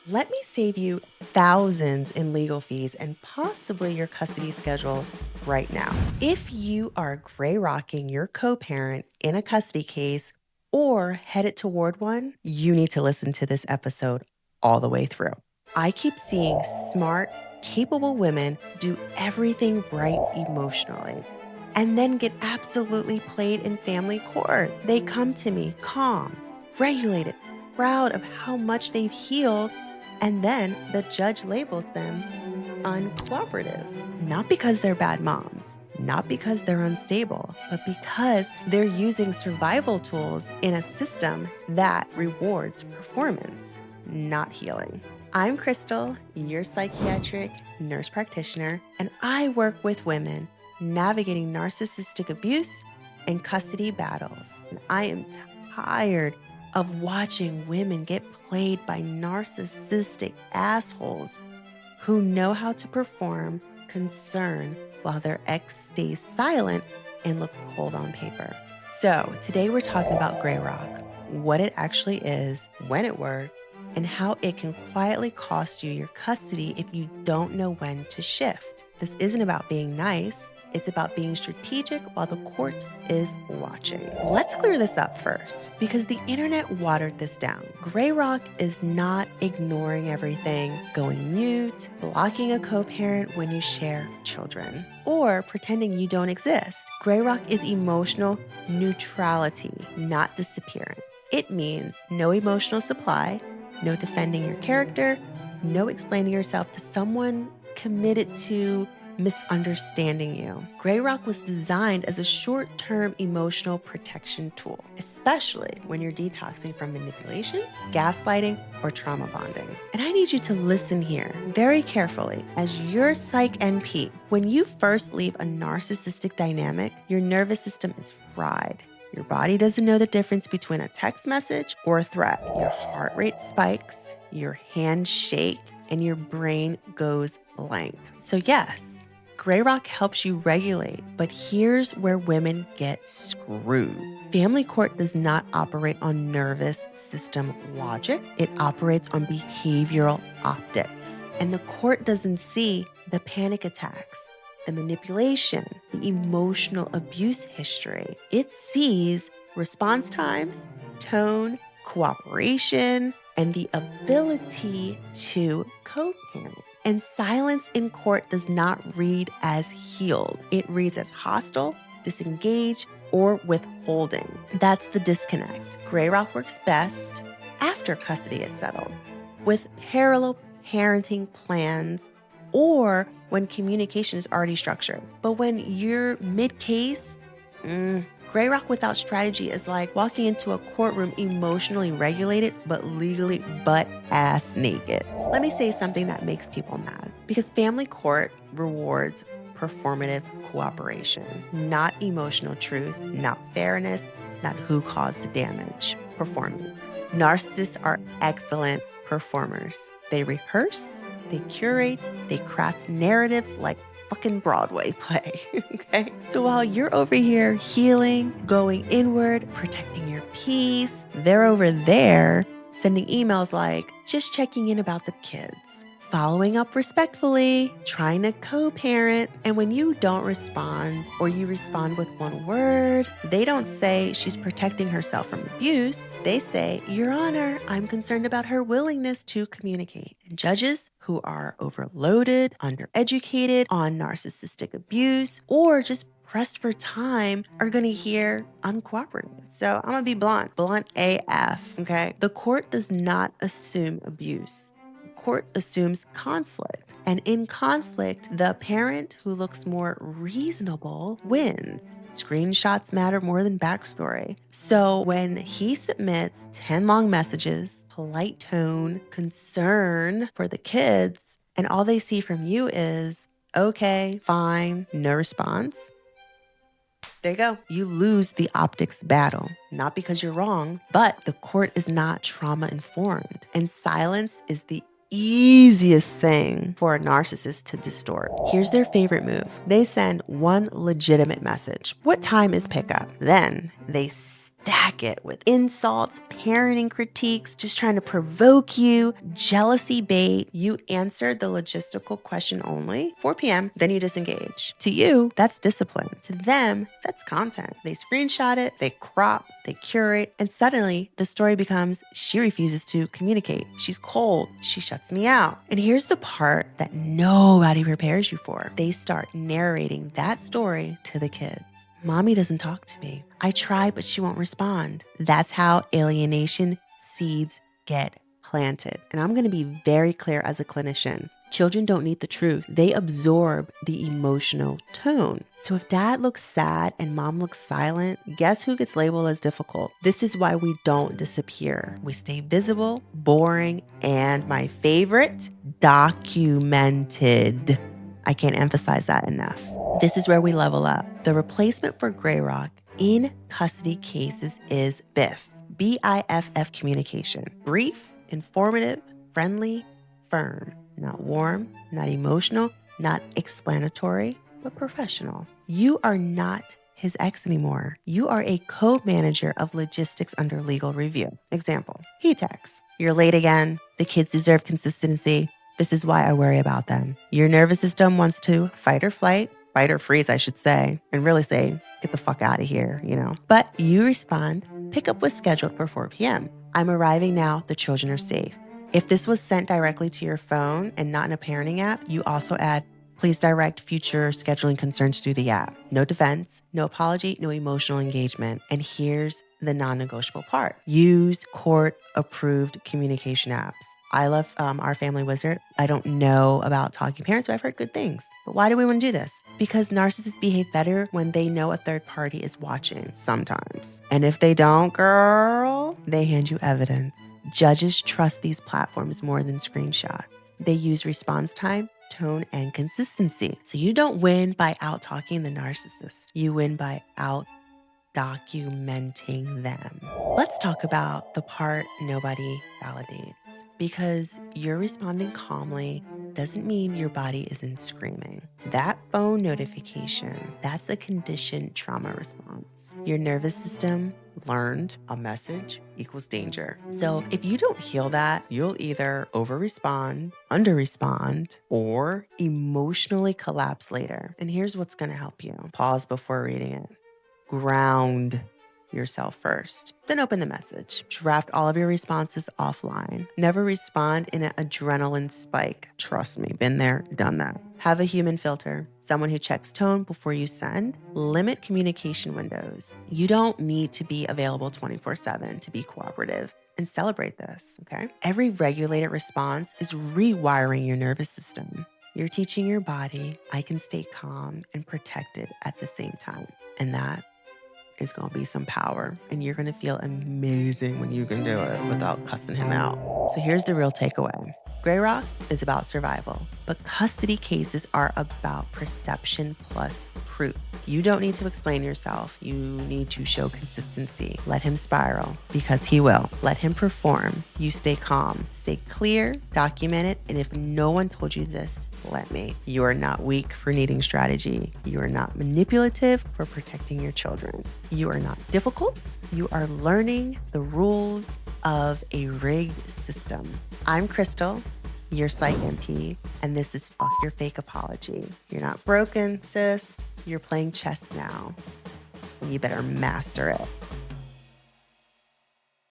Let me save you thousands in legal fees and possibly your custody schedule right now. If you are gray rocking your co-parent in a custody case or headed toward one, you need to listen to this episode all the way through. I keep seeing smart, capable women do everything right emotionally and then get absolutely played in family court. They come to me calm, regulated, proud of how much they've healed, and then the judge labels them uncooperative. Not because they're bad moms, not because they're unstable, but because they're using survival tools in a system that rewards performance, not healing. I'm Crystal, your psychiatric nurse practitioner, and I work with women navigating narcissistic abuse and custody battles. And I am tired of watching women get played by narcissistic assholes who know how to perform concern while their ex stays silent and looks cold on paper. So today we're talking about gray rock, what it actually is, when it works, and how it can quietly cost you your custody if you don't know when to shift. This isn't about being nice. It's about being strategic while the court is watching. Let's clear this up first, because the internet watered this down. Gray rock is not ignoring everything, going mute, blocking a co-parent when you share children, or pretending you don't exist. Gray rock is emotional neutrality, not disappearance. It means no emotional supply, no defending your character, no explaining yourself to someone committed to misunderstanding you. Gray rock was designed as a short-term emotional protection tool, especially when you're detoxing from manipulation, gaslighting, or trauma bonding. And I need you to listen here very carefully as your Psych NP. When you first leave a narcissistic dynamic, your nervous system is fried. Your body doesn't know the difference between a text message or a threat. Your heart rate spikes, your hands shake, and your brain goes blank. So yes, gray rock helps you regulate, but here's where women get screwed. Family court does not operate on nervous system logic. It operates on behavioral optics. And the court doesn't see the panic attacks, the manipulation, the emotional abuse history. It sees response times, tone, cooperation, and the ability to co-parent. And silence in court does not read as healed. It reads as hostile, disengaged, or withholding. That's the disconnect. Gray rock works best after custody is settled, with parallel parenting plans, or when communication is already structured. But when you're mid-case, gray rock without strategy is like walking into a courtroom emotionally regulated, but legally butt-ass naked. Let me say something that makes people mad, because family court rewards performative cooperation, not emotional truth, not fairness, not who caused the damage. Performance. Narcissists are excellent performers. They rehearse, they curate, they craft narratives like fucking Broadway play, okay? So while you're over here healing, going inward, protecting your peace, they're over there sending emails like, just checking in about the kids, following up respectfully, trying to co-parent. And when you don't respond, or you respond with one word, they don't say she's protecting herself from abuse. They say, Your Honor, I'm concerned about her willingness to communicate. And judges who are overloaded, undereducated on narcissistic abuse, or just pressed for time are going to hear uncooperative. So I'm going to be blunt AF, okay? The court does not assume abuse. The court assumes conflict. And in conflict, the parent who looks more reasonable wins. Screenshots matter more than backstory. So when he submits 10 long messages, polite tone, concern for the kids, and all they see from you is, okay, fine, no response, there you go. You lose the optics battle, not because you're wrong, but the court is not trauma informed. And silence is the easiest thing for a narcissist to distort. Here's their favorite move. They send one legitimate message. What time is pickup? Then they stack it with insults, parenting critiques, just trying to provoke you, jealousy bait. You answered the logistical question only, 4 p.m., then you disengage. To you, that's discipline. To them, that's content. They screenshot it, they crop, they curate, and suddenly the story becomes she refuses to communicate. She's cold. She shuts me out. And here's the part that nobody prepares you for. They start narrating that story to the kids. Mommy doesn't talk to me. I try, but she won't respond. That's how alienation seeds get planted. And I'm going to be very clear as a clinician. Children don't need the truth. They absorb the emotional tone. So if dad looks sad and mom looks silent, guess who gets labeled as difficult? This is why we don't disappear. We stay visible, boring, and my favorite, documented. I can't emphasize that enough. This is where we level up. The replacement for gray rock in custody cases is BIFF, B-I-F-F communication. Brief, informative, friendly, firm. Not warm, not emotional, not explanatory, but professional. You are not his ex anymore. You are a co-manager of logistics under legal review. Example, he texts, "You're late again. The kids deserve consistency. This is why I worry about them." Your nervous system wants to fight or freeze, I should say, and really say, get the fuck out of here, But you respond, pick up was scheduled for 4 p.m. I'm arriving now, the children are safe. If this was sent directly to your phone and not in a parenting app, you also add, please direct future scheduling concerns through the app. No defense, no apology, no emotional engagement. And here's the non-negotiable part. Use court-approved communication apps. I love our Family Wizard. I don't know about Talking Parents, but I've heard good things. But why do we want to do this? Because narcissists behave better when they know a third party is watching sometimes. And if they don't, girl, they hand you evidence. Judges trust these platforms more than screenshots. They use response time, tone, and consistency. So you don't win by out-talking the narcissist. You win by documenting them. Let's talk about the part nobody validates. Because you're responding calmly doesn't mean your body isn't screaming. That phone notification, that's a conditioned trauma response. Your nervous system learned a message equals danger. So if you don't heal that, you'll either over-respond, under-respond, or emotionally collapse later. And here's what's going to help you. Pause before reading it. Ground yourself first, then open the message. Draft all of your responses offline. Never respond in an adrenaline spike. Trust me, been there, done that. Have a human filter, someone who checks tone before you send. Limit communication windows. You don't need to be available 24/7 to be cooperative. And celebrate this, okay? Every regulated response is rewiring your nervous system. You're teaching your body, I can stay calm and protected at the same time. And that is going to be some power. And you're going to feel amazing when you can do it without cussing him out. So here's the real takeaway. Gray Rock is about survival, but custody cases are about perception plus proof. You don't need to explain yourself. You need to show consistency. Let him spiral, because he will. Let him perform. You stay calm, stay clear, document it, and if no one told you this, let me. You are not weak for needing strategy. You are not manipulative for protecting your children. You are not difficult. You are learning the rules of a rigged system. I'm Crystal, your Psych NP, and this is Fuck Your Fake Apology. You're not broken, sis. You're playing chess now. You better master it.